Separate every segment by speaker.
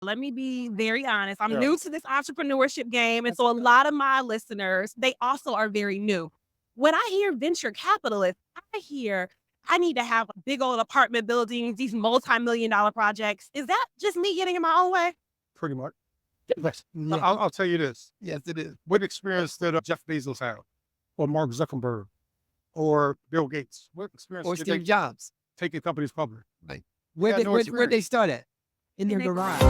Speaker 1: Let me be very honest. I'm new to this entrepreneurship game. And so a lot of my listeners, they also are very new. When I hear venture capitalists, I hear I need to have big old apartment buildings, these multi-million-dollar projects. Is that just me getting in my own way?
Speaker 2: Pretty much.
Speaker 3: Yeah.
Speaker 2: I'll tell you this.
Speaker 3: Yes, it is.
Speaker 2: What experience did Jeff Bezos have? Or Mark Zuckerberg? Or Bill Gates? What experience
Speaker 3: Or
Speaker 2: did
Speaker 3: Steve
Speaker 2: they
Speaker 3: Jobs.
Speaker 2: taking companies public?
Speaker 3: Right.
Speaker 2: Yeah,
Speaker 3: Where'd they start at? In their garage.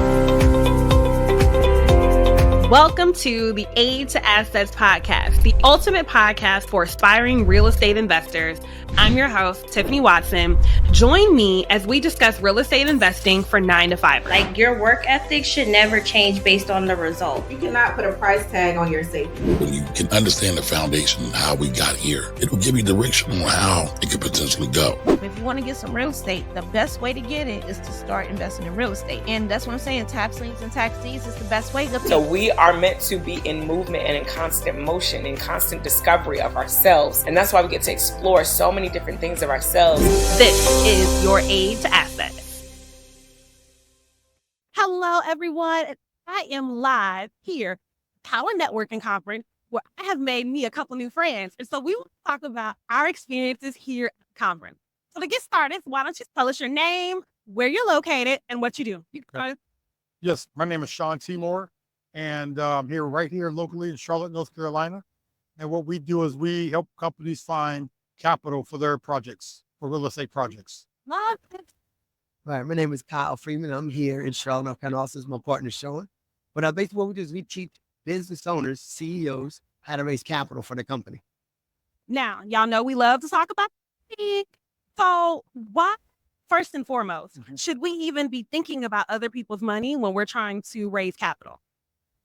Speaker 1: Welcome to the Aid to Assets podcast, the ultimate podcast for aspiring real estate investors. I'm your host, Tiffany Watson. Join me as we discuss real estate investing for 9 to 5.
Speaker 4: Like, your work ethic should never change based on the result.
Speaker 5: You cannot put a price tag on your safety.
Speaker 6: When you can understand the foundation and how we got here, it will give you direction on how it could potentially go.
Speaker 7: If you want to get some real estate, the best way to get it is to start investing in real estate. And that's what I'm saying. Tax liens and tax deeds is the best way to.
Speaker 8: So we are meant to be in movement and in constant motion, in constant discovery of ourselves. And that's why we get to explore so many different things of ourselves.
Speaker 1: This is your Aid to Assets. Hello, everyone. I am live here at Power Networking Conference, where I have made me a couple new friends. And so we will talk about our experiences here at the conference. So to get started, why don't you tell us your name, where you're located, and what you do?
Speaker 2: Yes, my name is Sean Teamor, and I'm right here locally in Charlotte, North Carolina. And what we do is we help companies find capital for their projects, for real estate projects.
Speaker 1: Love it.
Speaker 3: Right. My name is Kyle Freeman. I'm here in Charlotte, North Carolina. Also, is my partner, Sean. But basically what we do is we teach business owners, CEOs, how to raise capital for the company.
Speaker 1: Now, y'all know we love to talk about it. So why, first and foremost, should we even be thinking about other people's money when we're trying to raise capital?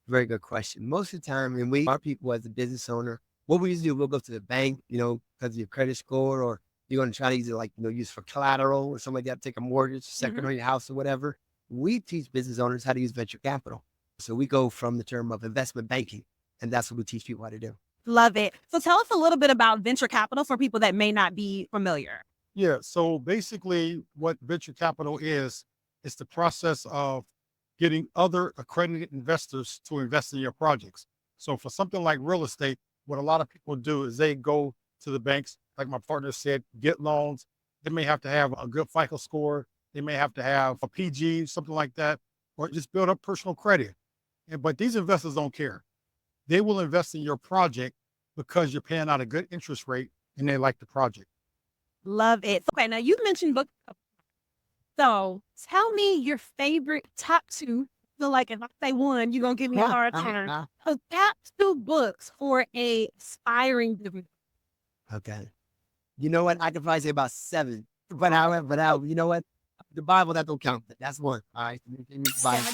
Speaker 3: Very good question. Most of the time, when our people as a business owner, what we usually do, we'll go to the bank, because of your credit score, or you're going to try to use it use for collateral or something like that, take a mortgage, second on your house or whatever. We teach business owners how to use venture capital. So we go from the term of investment banking, and that's what we teach people how to do.
Speaker 1: Love it. So tell us a little bit about venture capital for people that may not be familiar.
Speaker 2: Yeah, so basically what venture capital is the process of getting other accredited investors to invest in your projects. So for something like real estate, what a lot of people do is they go to the banks, like my partner said, get loans. They may have to have a good FICO score. They may have to have a PG, something like that, or just build up personal credit. But these investors don't care. They will invest in your project because you're paying out a good interest rate and they like the project.
Speaker 1: Love it. Okay, now you mentioned books. So tell me your favorite top 2. I feel like if I say one, you're going to give me a hard time. So top 2 books for a aspiring business.
Speaker 3: Okay. You know what? I could probably say about 7. But you know what? The Bible, that don't count. That's one. All right. Bible,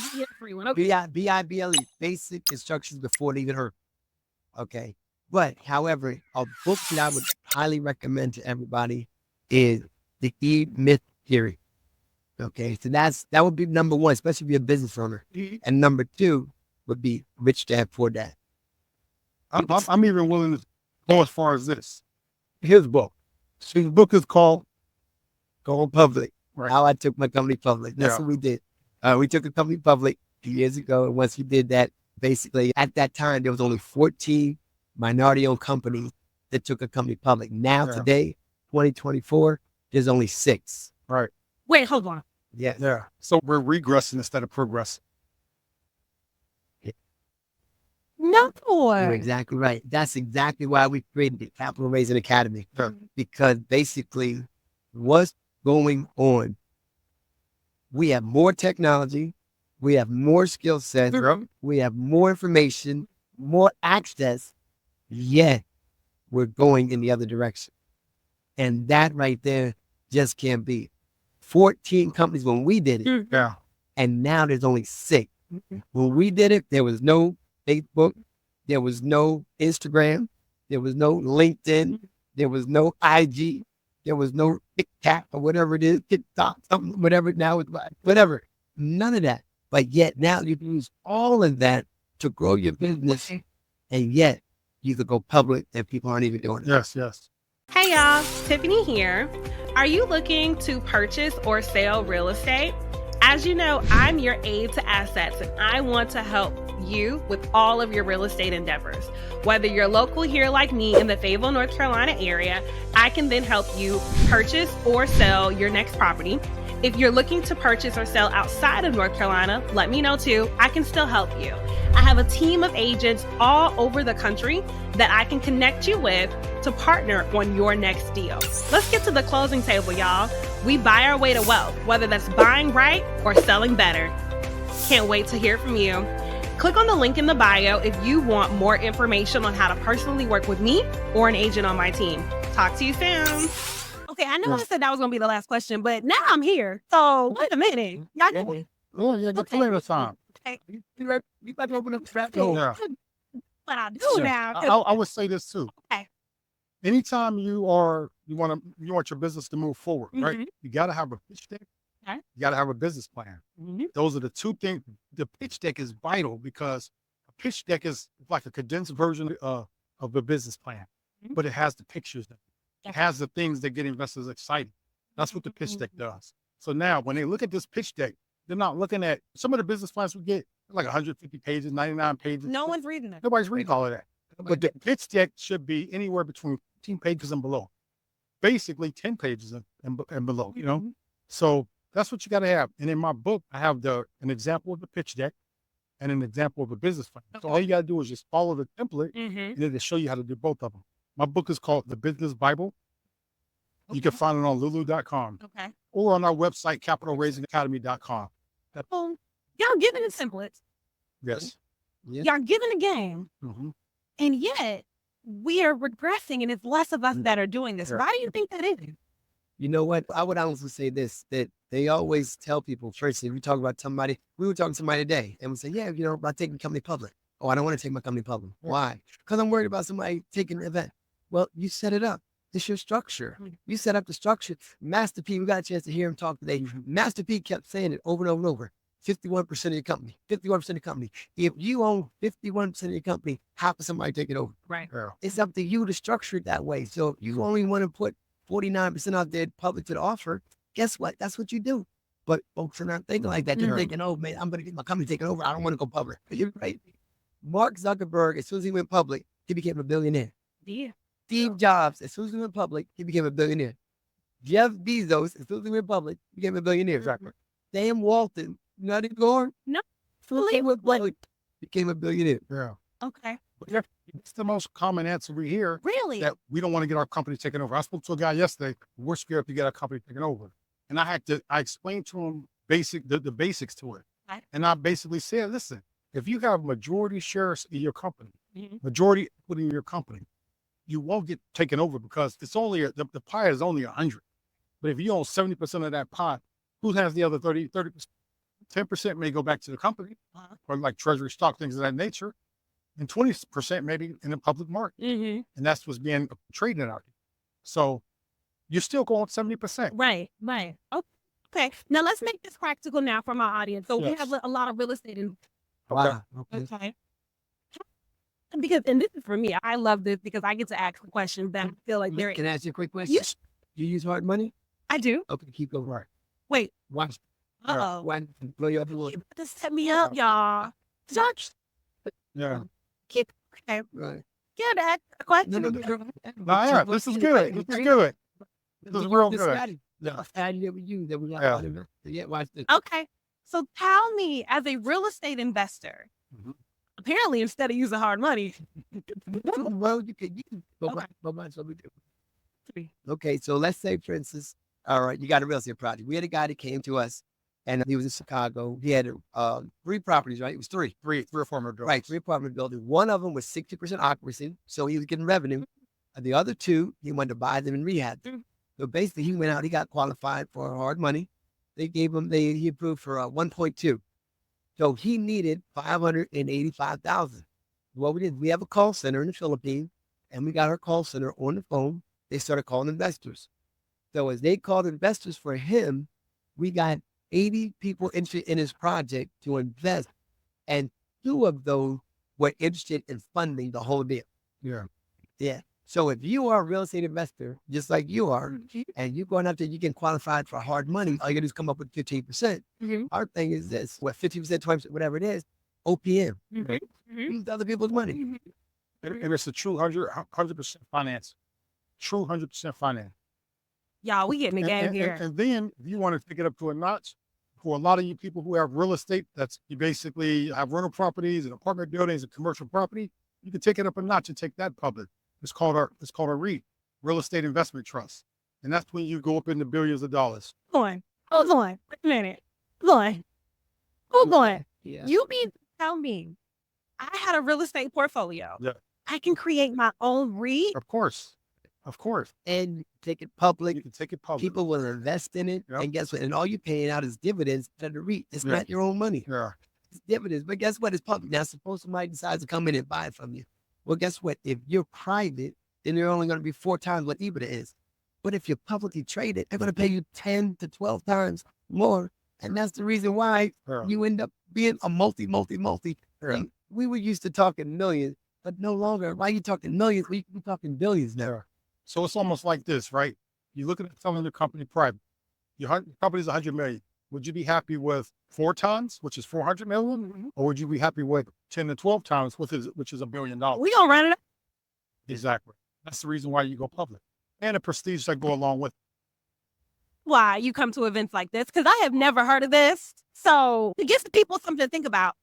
Speaker 3: basic instructions before leaving Earth. Okay. But however, a book that I would highly recommend to everybody is The E-Myth Theory. Okay. So that would be number 1, especially if you're a business owner. And number 2 would be Rich Dad, Poor Dad.
Speaker 2: I'm even willing to go as far as this. His book. His book is called
Speaker 3: Going Public.
Speaker 2: Right.
Speaker 3: How I took my company public. That's what we did. We took a company public years ago. And once we did that, basically at that time, there was only 14 minority-owned companies that took a company public. Now, today, 2024, there's only 6.
Speaker 2: Right.
Speaker 1: Wait, hold on.
Speaker 3: Yeah.
Speaker 2: Yeah. So we're regressing instead of progressing.
Speaker 1: No.
Speaker 3: You're exactly right. That's exactly why we created the Capital Raising Academy. Because basically, what's going on, we have more technology, we have more skill sets, we have more information, more access, yet we're going in the other direction. And that right there just can't be. 14 companies when we did it.
Speaker 2: Yeah.
Speaker 3: And now there's only 6. When we did it, there was no Facebook, there was no Instagram, there was no LinkedIn, there was no IG, there was no TikTok or whatever it is, TikTok, something, whatever now is, whatever. None of that. But yet now you can use all of that to grow your business, and yet you could go public and people aren't even doing it.
Speaker 2: Yes, yes.
Speaker 1: Hey y'all, Tiffany here. Are you looking to purchase or sell real estate? As you know, I'm your aid to assets, and I want to help you with all of your real estate endeavors. Whether you're local here like me in the Fayetteville, North Carolina area, I can then help you purchase or sell your next property. If you're looking to purchase or sell outside of North Carolina, let me know too. I can still help you. I have a team of agents all over the country that I can connect you with to partner on your next deal. Let's get to the closing table, y'all. We buy our way to wealth, whether that's buying right or selling better. Can't wait to hear from you. Click on the link in the bio if you want more information on how to personally work with me or an agent on my team. Talk to you soon. Okay, I know I said that was going to be the last question, but now I'm here. So wait a minute. Y'all know
Speaker 2: Oh, yeah, the flavor time.
Speaker 3: You about to open up the trap
Speaker 2: Oh,
Speaker 3: door.
Speaker 2: yeah.
Speaker 1: what I do
Speaker 2: Sure.
Speaker 1: now.
Speaker 2: I would say this too.
Speaker 1: Okay.
Speaker 2: Anytime you want your business to move forward, right?
Speaker 1: Mhm.
Speaker 2: You got to have a pitch deck.
Speaker 1: Okay.
Speaker 2: You got to have a business plan.
Speaker 1: Mhm.
Speaker 2: Those are the two things. The pitch deck is vital because a pitch deck is like a condensed version of the business plan,
Speaker 1: Mhm.
Speaker 2: but it has the pictures. It
Speaker 1: Okay.
Speaker 2: has the things that get investors excited. That's what the pitch deck does. So now when they look at this pitch deck, they're not looking at some of the business plans we get like 150 pages, 99 pages.
Speaker 1: No one's reading it.
Speaker 2: Nobody's reading all of that. But the pitch deck should be anywhere between 15 pages and below. Basically 10 pages and below, you know?
Speaker 1: Mhm.
Speaker 2: So that's what you got to have. And in my book, I have an example of the pitch deck and an example of a business plan. So all you got to do is just follow the template
Speaker 1: Mhm.
Speaker 2: and then they show you how to do both of them. My book is called The Business Bible. You can find it on lulu.com
Speaker 1: Okay.
Speaker 2: or on our website, capitalraisingacademy.com.
Speaker 1: Well, y'all giving it templates.
Speaker 2: Yes.
Speaker 3: Yeah.
Speaker 1: Y'all giving a game.
Speaker 2: Mhm.
Speaker 1: And yet we are regressing and it's less of us that are doing this.
Speaker 2: Yeah.
Speaker 1: Why do you think that is?
Speaker 3: You know what? I would honestly say this, that they always tell people, for instance, we talk about somebody, we were talking to somebody today and we say, yeah, you know, about taking the company public. Oh, I don't want to take my company public.
Speaker 2: Yeah.
Speaker 3: Why? Because I'm worried about somebody taking an event. Well, you set it up. It's your structure.
Speaker 1: Mhm.
Speaker 3: You set up the structure. Master P, we got a chance to hear him talk today. Master P kept saying it over and over and over. 51% of your company, 51% of your company. If you own 51% of your company, how can somebody take it over?
Speaker 1: Right.
Speaker 2: Yeah.
Speaker 3: It's up to you to structure it that way. So if you only want to put 49% out there public to the offer, guess what? That's what you do. But folks are not thinking like that. They're
Speaker 1: Mhm.
Speaker 3: thinking, oh man, I'm going to get my company taken over. I don't want to go public. You're right. Mark Zuckerberg, as soon as he went public, he became a billionaire.
Speaker 1: Yeah.
Speaker 3: Steve Jobs, as soon as he went public, he became a billionaire. Jeff Bezos, as soon as he went public, became a billionaire.
Speaker 2: Exactly.
Speaker 3: Sam Walton, not ignored.
Speaker 1: No.
Speaker 3: He went public, became a billionaire.
Speaker 2: Yeah.
Speaker 1: Okay.
Speaker 2: It's the most common answer we hear
Speaker 1: Really?
Speaker 2: that we don't want to get our company taken over. I spoke to a guy yesterday. We're scared to get our company taken over. And I explained to him the basics to it.
Speaker 1: Right.
Speaker 2: And I basically said, listen, if you have majority shares in your company,
Speaker 1: Mhm.
Speaker 2: majority equity in your company, you won't get taken over because it's only the pie is only 100. But if you own 70% of that pie, who has the other 30%? 10% may go back to the company
Speaker 1: Uh-huh.
Speaker 2: or like treasury stock, things of that nature. And 20% maybe in the public market.
Speaker 1: Mhm.
Speaker 2: And that's what's being traded out here. So you're still going 70%.
Speaker 1: Right. Right. Okay. Now let's make this practical now for my audience. So we
Speaker 2: Yes.
Speaker 1: have a lot of real estate in.
Speaker 3: Wow. Okay.
Speaker 1: Okay. Because, and this is for me, I love this because I get to ask questions that I feel like they're.
Speaker 3: Can I ask you a quick question?
Speaker 1: Yes.
Speaker 3: You use hard money?
Speaker 1: I do.
Speaker 3: Okay, keep going.
Speaker 2: Right.
Speaker 1: Wait.
Speaker 3: Watch.
Speaker 1: Uh-oh.
Speaker 3: Why blow you up a
Speaker 1: You
Speaker 3: little?
Speaker 1: about to set me up, y'all. Judge.
Speaker 2: Yeah.
Speaker 1: Okay.
Speaker 3: Right.
Speaker 1: Get that question.
Speaker 2: No, yeah, this is good. This is good. This is real good.
Speaker 3: Yeah. Strategy that we use that we got.
Speaker 2: Yeah.
Speaker 3: Yeah, watch this.
Speaker 1: Okay. So tell me, as a real estate investor,
Speaker 2: Mhm.
Speaker 1: apparently instead of using hard money,
Speaker 3: Well, you can use, but
Speaker 1: Okay.
Speaker 3: watch what we do. Okay, so let's say, for instance, all right, you got a real estate project. We had a guy that came to us, and he was in Chicago. He had 3 properties, right? It was 3.
Speaker 2: Three or four more
Speaker 3: Right, 3 apartment buildings. One of them was 60% occupancy, so he was getting revenue. And the other 2, he wanted to buy them and rehab them. So basically, he went out, he got qualified for hard money. They gave him, he approved for 1.2. So he needed 585,000. What we did, we have a call center in the Philippines, and we got our call center on the phone. They started calling investors. So as they called investors for him, we got 80 people interested in his project to invest, and 2 of those were interested in funding the whole deal.
Speaker 2: Yeah.
Speaker 3: Yeah. So if you are a real estate investor, just like you are, and you're going up there, you get qualified for hard money, all you gotta do is come up with 15%. Our thing is this, 15%, 20%, whatever it is, OPM. Use other people's money.
Speaker 2: And it's a true 100% finance. True 100% finance.
Speaker 1: Y'all, we getting the game here.
Speaker 2: And then if you want to take it up to a notch, for a lot of you people who have real estate, you basically have rental properties and apartment buildings and commercial property, you can take it up a notch and take that public. It's called a REIT, Real Estate Investment Trust. And that's when you go up into billions of dollars.
Speaker 1: Hold on. Wait a minute. Hold on.
Speaker 3: Yeah.
Speaker 1: You mean to tell me I had a real estate portfolio?
Speaker 2: Yeah.
Speaker 1: I can create my own REIT?
Speaker 2: Of course.
Speaker 3: And take it public.
Speaker 2: You can take it public.
Speaker 3: People will invest in it.
Speaker 2: Yep.
Speaker 3: And guess what? And all you're paying out is dividends to the REIT. It's not your own money.
Speaker 2: Yeah.
Speaker 3: It's dividends. But guess what? It's public. Now, suppose somebody decides to come in and buy it from you. Well, guess what? If you're private, then you're only going to be 4 times what EBITDA is. But if you're publicly traded, they're going to pay you 10 to 12 times more. And that's the reason why you end up being a multi.
Speaker 2: Yeah.
Speaker 3: We were used to talking millions, but no longer. Why are you talking millions? We can be talking billions now.
Speaker 2: So it's almost like this, right? You look at selling the company private. Your company's 100 million. Would you be happy with 4 times, which is 400 million? Or would you be happy with 10 to 12 times, which is $1 billion?
Speaker 1: We gonna run it up.
Speaker 2: Exactly. That's the reason why you go public. And the prestige that go along with it.
Speaker 1: Why you come to events like this? Because I have never heard of this. So it gives the people something to think about.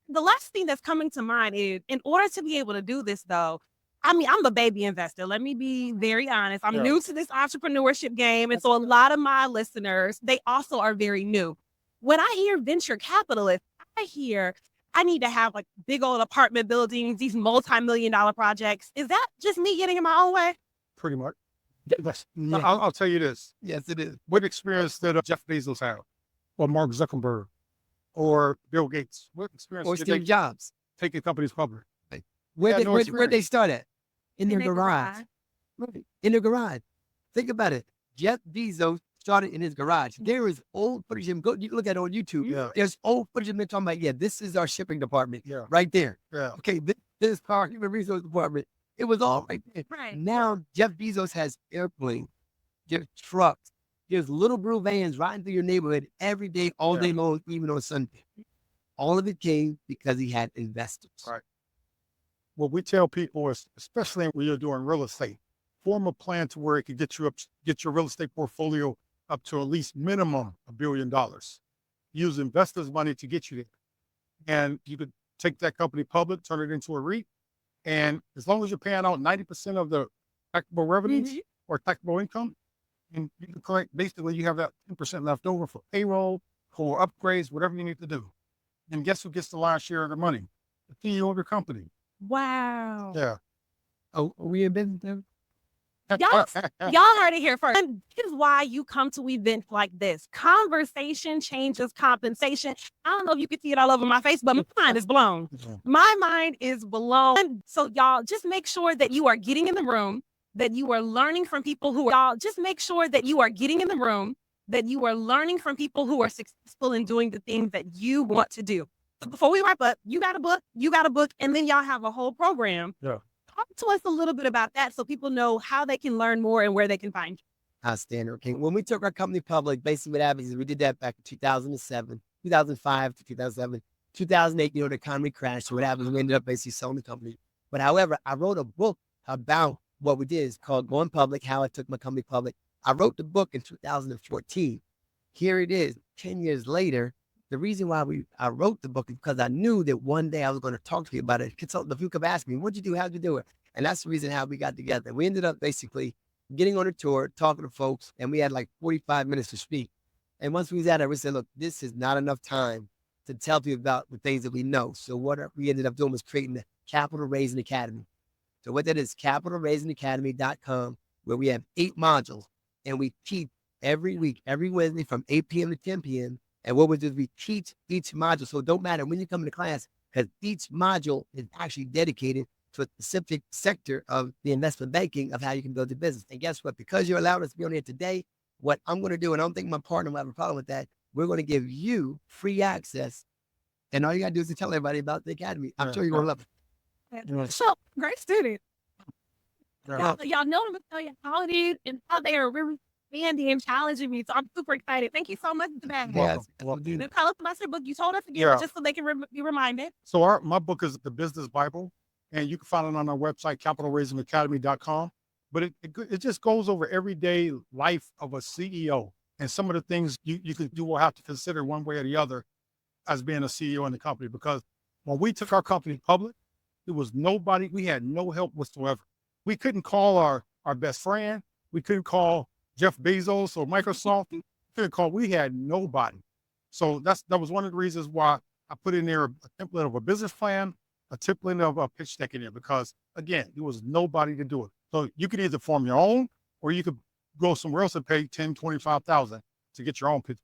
Speaker 1: The last thing that's coming to mind is, in order to be able to do this, though, I mean, I'm a baby investor. Let me be very honest. I'm new to this entrepreneurship game. And so a lot of my listeners, they also are very new. When I hear venture capitalists, I hear I need to have like big old apartment buildings, these multi-million-dollar projects. Is that just me getting in my own way?
Speaker 2: Pretty much.
Speaker 3: Yeah.
Speaker 2: I'll tell you this.
Speaker 3: Yes, it is.
Speaker 2: What experience did Jeff Bezos have? Or Mark Zuckerberg? Or Bill Gates? What experience
Speaker 3: Or
Speaker 2: did
Speaker 3: Steve
Speaker 2: they
Speaker 3: Jobs.
Speaker 2: taking companies public?
Speaker 3: Where'd
Speaker 2: no
Speaker 3: they start at? In their
Speaker 1: their
Speaker 3: garage. Right. In their garage. Think about it. Jeff Bezos started in his garage. There is old footage of him. You can look at it on YouTube.
Speaker 2: Yeah.
Speaker 3: There's old footage of him talking about, this is our shipping department.
Speaker 2: Yeah.
Speaker 3: Right there.
Speaker 2: Yeah.
Speaker 3: Okay, this is our human resource department. It was all right there.
Speaker 1: Right.
Speaker 3: Now, Jeff Bezos has airplanes, there's trucks, there's little blue vans riding through your neighborhood every day, all day long, even on Sunday. All of it came because he had investors.
Speaker 2: Right. What we tell people is, especially when you're doing real estate, form a plan to where it can get your real estate portfolio up to at least minimum $1 billion. Use investors' money to get you there. And you could take that company public, turn it into a REIT. And as long as you're paying out 90% of the taxable revenues or taxable income, and you can collect, basically you have that 10% left over for payroll, for upgrades, whatever you need to do. And guess who gets the lion's share of the money? The CEO of your company.
Speaker 1: Wow.
Speaker 2: Yeah.
Speaker 3: Oh, are we in business now?
Speaker 1: Y'all heard it here first. And this is why you come to events like this. Conversation changes compensation. I don't know if you can see it all over my face, but my mind is blown. My mind is blown. So y'all just make sure that you are getting in the room, that you are learning from people who are, just make sure that you are getting in the room, that you are learning from people who are successful in doing the things that you want to do. So before we wrap up, you got a book, and then y'all have a whole program.
Speaker 2: Yeah.
Speaker 1: Talk to us a little bit about that so people know how they can learn more and where they can find you.
Speaker 3: Outstanding. Okay. When we took our company public, basically what happened is we did that back in 2007, 2005 to 2007, 2008, the economy crashed. So what happened is we ended up basically selling the company. But however, I wrote a book about what we did. It's called Going Public, How I Took My Company Public. I wrote the book in 2014. Here it is, 10 years later. The reason why I wrote the book is because I knew that one day I was going to talk to you about it. The few kept asking me, what'd you do? How'd you do it? And that's the reason how we got together. We ended up basically getting on a tour, talking to folks, and we had like 45 minutes to speak. And once we was at it, we said, look, this is not enough time to tell people about the things that we know. So what we ended up doing was creating the Capital Raising Academy. So what that is, capitalraisingacademy.com, where we have 8 modules, and we teach every week, every Wednesday from 8 p.m. to 10 p.m. And what we do is we teach each module. So it don't matter when you come into class, because each module is actually dedicated to a specific sector of the investment banking of how you can build your business. And guess what? Because you allowed us to be on here today, what I'm going to do, and I don't think my partner will have a problem with that, we're going to give you free access. And all you got to do is to tell everybody about the academy. I'm sure you're going to love it.
Speaker 1: So, great student.
Speaker 2: Yeah.
Speaker 1: Y'all know them, tell you how it is and how they are really expanding and challenging me. So I'm super excited. Thank you so much for that.
Speaker 3: Yes.
Speaker 1: The Color Semester book, you told us again,
Speaker 2: Yeah.
Speaker 1: but just so they can be reminded.
Speaker 2: So my book is the Business Bible, and you can find it on our website, capitalraisingacademy.com. But it just goes over everyday life of a CEO and some of the things you will have to consider one way or the other as being a CEO in the company. Because when we took our company public, there was nobody, we had no help whatsoever. We couldn't call our best friend. We couldn't call Jeff Bezos or Microsoft. We had nobody. So that was one of the reasons why I put in there a template of a business plan, a template of a pitch deck in there, because again, there was nobody to do it. So you could either form your own, or you could go somewhere else and pay 10, 25,000 to get your own pitch.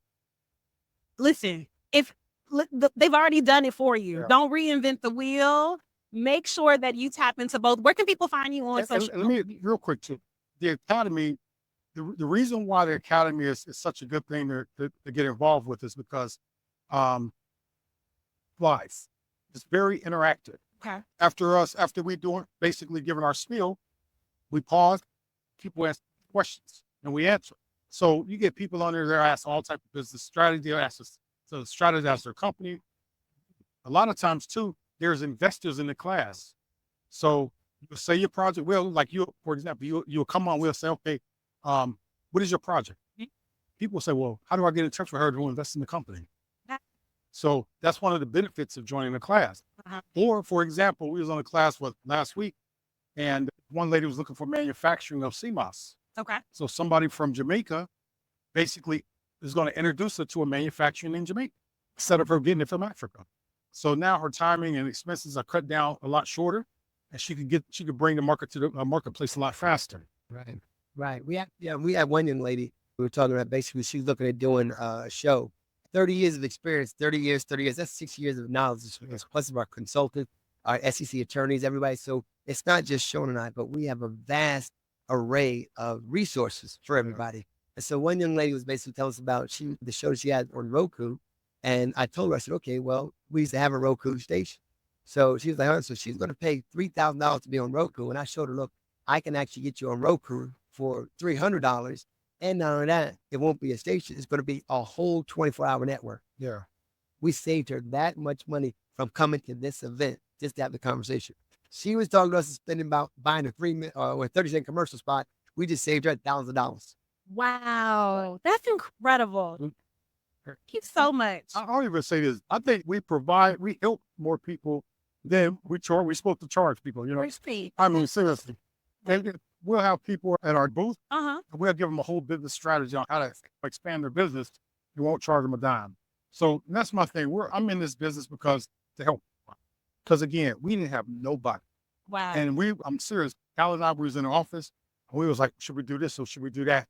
Speaker 1: Listen, if they've already done it for you,
Speaker 2: Yeah.
Speaker 1: don't reinvent the wheel. Make sure that you tap into both. Where can people find you on
Speaker 2: And
Speaker 1: social?
Speaker 2: let me real quick too. The Academy, the reason why the Academy is such a good thing to get involved with is because live. It's very interactive.
Speaker 1: Okay.
Speaker 2: After we do it, basically giving our spiel, we pause, people ask questions, and we answer. So you get people on there that ask all types of business strategy, they ask us to strategize their company. A lot of times too, there's investors in the class. So you say your project, well, like you, for example, you'll come on, we'll say, okay, what is your project? People say, well, how do I get in touch with her to invest in the company? So that's one of the benefits of joining the class. Or for example, we was on a class last week, and one lady was looking for manufacturing of CMOS.
Speaker 1: Okay.
Speaker 2: So somebody from Jamaica basically is going to introduce her to a manufacturing in Jamaica instead of her getting it from Africa. So now her timing and expenses are cut down a lot shorter, and she could bring the market to the marketplace a lot faster.
Speaker 3: Right. We had one young lady we were talking about. Basically, she's looking at doing a show. 30 years of experience, 30 years. That's 6 years of knowledge. Plus of our consultants, our SEC attorneys, everybody. So it's not just Sean and I, but we have a vast array of resources for everybody. And so one young lady was basically telling us about the show she had on Roku. And I told her, I said, okay, well, we used to have a Roku station. So she was like, so she's going to pay $3,000 to be on Roku. And I showed her, look, I can actually get you on Roku for $300. And not only that, it won't be a station. It's going to be a whole 24-hour network.
Speaker 2: Yeah.
Speaker 3: We saved her that much money from coming to this event just to have the conversation. She was talking to us spending about buying a 3 or 30-second commercial spot. We just saved her $1,000.
Speaker 1: Wow. That's incredible. Thank you so much.
Speaker 2: I'll even say this. I think we help more people than we charge. We're supposed to charge people, you know.
Speaker 1: Respect.
Speaker 2: I mean, seriously. And we'll have people at our booth.
Speaker 1: Uh-huh.
Speaker 2: And we'll give them a whole business strategy on how to expand their business. We won't charge them a dime. So that's my thing. I'm in this business to help. Because again, we didn't have nobody.
Speaker 1: Wow.
Speaker 2: And I'm serious. Cal and I was in the office. And we was like, should we do this or should we do that?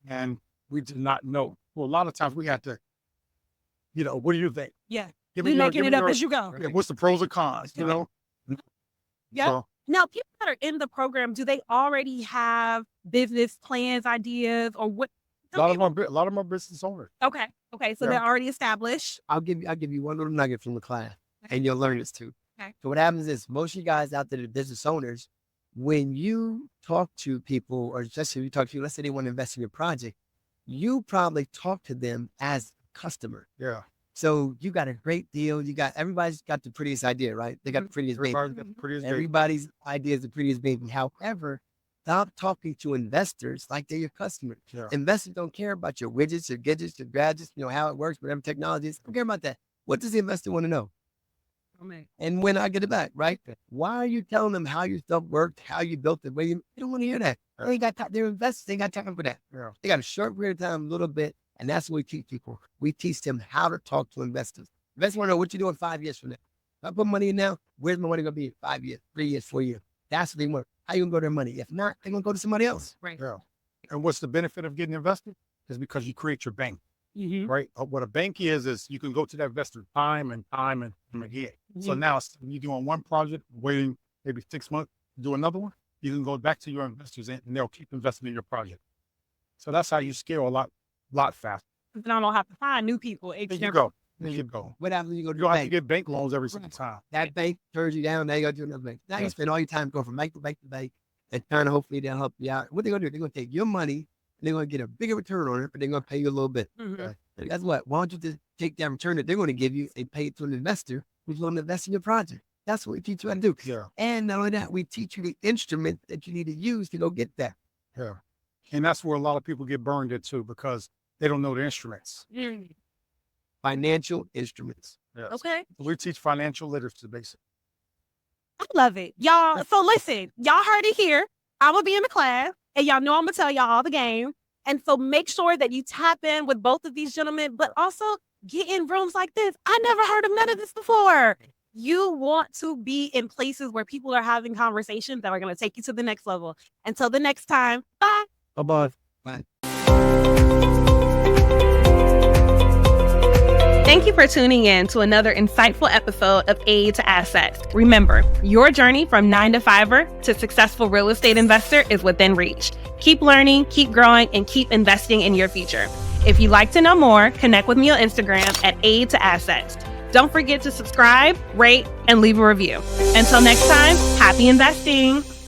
Speaker 2: And we did not know. Well, a lot of times we had to, what do you think?
Speaker 1: Yeah.
Speaker 2: Give
Speaker 1: You're
Speaker 2: me
Speaker 1: making it up as you go.
Speaker 2: Yeah, what's the pros and cons, you know?
Speaker 1: Yeah.
Speaker 2: So,
Speaker 1: Now, people that are in the program, do they already have business plans, ideas, or what?
Speaker 2: a lot of them are business owners.
Speaker 1: Okay. So
Speaker 2: Yeah.
Speaker 1: they're already established.
Speaker 3: I'll give you one little nugget from the class, and you'll learn this too.
Speaker 1: Okay.
Speaker 3: So what happens is most of you guys out there, the business owners, when you talk to people, or especially if you talk to, let's say they want to invest in your project, you probably talk to them as a customer.
Speaker 2: Yeah.
Speaker 3: So you got a great deal. Everybody's got the prettiest idea, right? They got the prettiest baby.
Speaker 2: Everybody's got the prettiest baby.
Speaker 3: Everybody's idea is the prettiest baby. However, stop talking to investors like they're your customers.
Speaker 2: Yeah.
Speaker 3: Investors don't care about your widgets, your gadgets, your gadgets, how it works, whatever technology is. Don't care about that. What does the investor want to know? And when I get it back, right? Why are you telling them how your stuff worked, how you built it? They don't want to hear that. They ain't got time. They're investors. They ain't got time for that.
Speaker 2: Yeah.
Speaker 3: They got a short period of time, a little bit. And that's what we teach people. We teach them how to talk to investors. Investors want to know what you're doing 5 years from now. If I put money in now, where's my money going to be in 5 years, 3 years, 4 years? That's what they want. How you going to go to their money? If not, they're going to go to somebody else.
Speaker 1: Right.
Speaker 2: Yeah. And what's the benefit of getting invested? Is because you create your bank, right? What a bank is you can go to that investor time and again. So now you're doing one project, waiting maybe 6 months to do another one. You can go back to your investors and they'll keep investing in your project. So that's how you scale a lot faster.
Speaker 1: Then I don't have to find new people.
Speaker 2: There you go.
Speaker 3: What happens when you go to
Speaker 2: You
Speaker 3: the
Speaker 2: don't have to
Speaker 3: bank?
Speaker 2: get bank loans every single time.
Speaker 3: That bank turns you down. Now you go to another bank. Now you spend all your time going from bank to bank to bank. and trying to hopefully they'll help you out. What they're going to do, they're going to take your money and they're going to get a bigger return on it, but they're going to pay you a little bit.
Speaker 1: Mhm.
Speaker 3: And guess what? Why don't you just take that return that they're going to give you and pay it to an investor who's going to invest in your project? That's what we teach you how to do.
Speaker 2: Yeah.
Speaker 3: And not only that, we teach you the instrument that you need to use to go get that.
Speaker 2: Yeah. And that's where a lot of people get burned into because they don't know the instruments.
Speaker 1: Mm.
Speaker 3: Financial instruments.
Speaker 2: Yes.
Speaker 1: Okay.
Speaker 2: We teach financial literacy, basically.
Speaker 1: I love it. Y'all, so listen, y'all heard it here. I'm going to be in the class, and y'all know I'm going to tell y'all all the game. And so make sure that you tap in with both of these gentlemen, but also get in rooms like this. I never heard of none of this before. You want to be in places where people are having conversations that are going to take you to the next level. Until the next time, bye.
Speaker 3: Bye-bye. Bye.
Speaker 1: Thank you for tuning in to another insightful episode of Aid to Assets. Remember, your journey from 9-to-5er to successful real estate investor is within reach. Keep learning, keep growing, and keep investing in your future. If you'd like to know more, connect with me on Instagram at Aid to Assets. Don't forget to subscribe, rate, and leave a review. Until next time, happy investing.